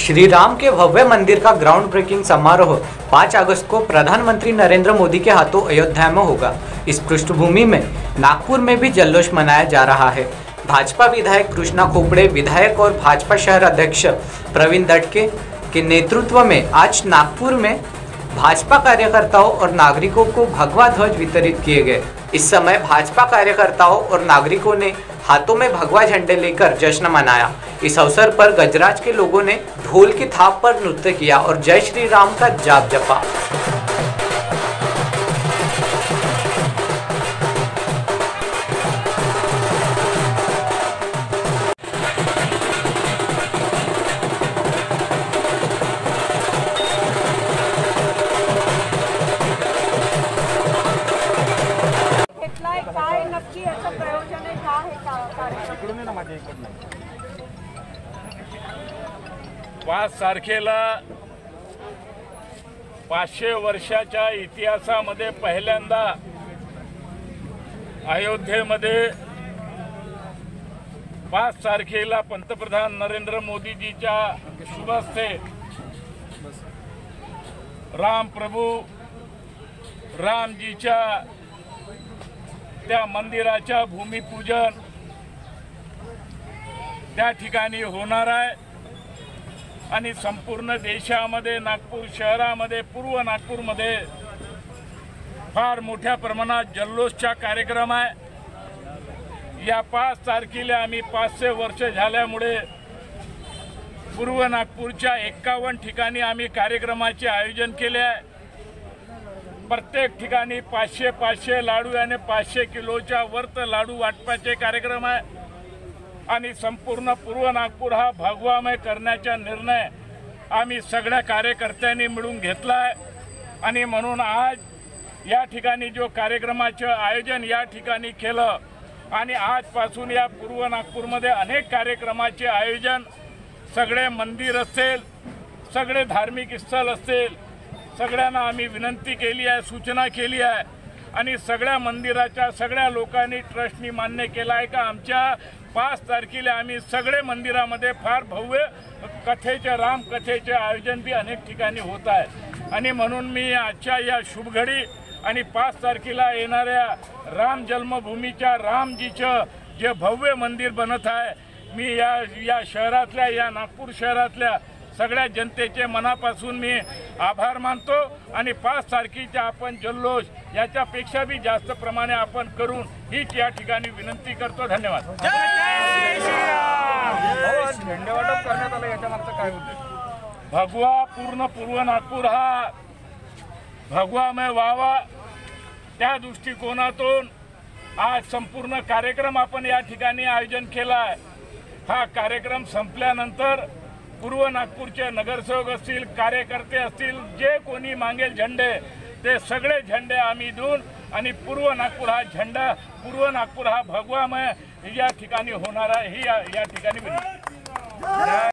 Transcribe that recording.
श्री राम के भव्य मंदिर का ग्राउंड ब्रेकिंग समारोह 5 अगस्त को प्रधानमंत्री नरेंद्र मोदी के हाथों अयोध्या में होगा। इस पृष्ठभूमि में नागपुर में भी जल्लोष मनाया जा रहा है। भाजपा विधायक कृष्णा खोपड़े विधायक और भाजपा शहर अध्यक्ष प्रवीण दटके के नेतृत्व में आज नागपुर में भाजपा कार्यकर्ताओं और नागरिकों को भगवा ध्वज वितरित किए गए। इस समय भाजपा कार्यकर्ताओं और नागरिकों ने हाथों में भगवा झंडे लेकर जश्न मनाया। इस अवसर पर गजराज के लोगों ने ढोल की थाप पर नृत्य किया और जय श्री राम का जाप जपा। काय नक्की याचं प्रयोजन आहे का हे कार्यक्रम? 5 तारखेला 500 वर्षाच्या इतिहासामध्ये पहिल्यांदा अयोध्येमध्ये 5 तारखेला पंतप्रधान नरेंद्र मोदीजीच्या शुभ हस्ते राम प्रभू रामजीच्या त्या मंदिराच्या भूमिपूजन त्या ठिकाणी होणार आहे आणि संपूर्ण देशामध्ये नागपूर शहरामध्ये पूर्व नागपूरमध्ये फार मोठ्या प्रमाणात जल्लोषचा कार्यक्रम आहे। या 5 तारखेला आम्ही 500 वर्ष झाल्यामुळे पूर्व नागपूरच्या 51 ठिकाणी आम्ही कार्यक्रमाचे आयोजन केले आहे। प्रत्येक ठिकाणी 500 लाडू आणि 500 किलोच्या वर्त लाडू वाटपाचे कार्यक्रम आहे आणि संपूर्ण पूर्व नागपूर हा भगवामय करण्याचा निर्णय आम्ही सगळ्या कार्यकर्त्यांनी मिळून घेतला आहे आणि म्हणून आज या ठिकाणी जो कार्यक्रमाचे आयोजन या ठिकाणी केलं आणि आजपासून या पूर्व नागपूरमध्ये अनेक कार्यक्रमाचे आयोजन सगळे मंदिर असतील सगळे धार्मिक स्थळ असतील सगळ्यांना आम्ही विनंती केली आहे सूचना केली आहे आणि सगळ्या मंदिराच्या सगळ्या लोकांनी ट्रस्टनी मान्य केला आहे का आमच्या 5 तारखेला आम्ही सगळे मंदिरामध्ये फार भव्य कथेचे राम कथेचे आयोजन भी अनेक ठिकाणी होत आहे आणि म्हणून मी आजच्या या शुभघडी आणि 5 तारखेला येणाऱ्या राम जन्मभूमीच्या रामजीचं जे भव्य मंदिर बनत आहे मी या शहरातल्या या नागपूर शहरातल्या सगळ्या जनतेचे मनापासून मी आभार मानतो आणि 5 तारखेचा आपण जल्लोष याच्यापेक्षा भी जास्त प्रमाणे आपण करून हीच या ठिकाणी विनंती करतो। धन्यवाद। झेंडेवाटप करण्यात आलं याच्या मागचं काय उद्देश? भगवा पूर्ण पूर्व नागपूर हा भगवामय व्हावा त्या दृष्टिकोनातून आज संपूर्ण कार्यक्रम आपण या ठिकाणी आयोजन केला आहे। हा कार्यक्रम संपल्यानंतर पूर्व नागपूरचे नगरसेवक असतील कार्यकर्ते असतील जे कोणी मागेल झेंडे ते सगळे झेंडे आम्ही देऊन आणि पूर्व नागपूर हा भगवामय या ठिकाणी होणार आहे ही या ठिकाणी विनंती।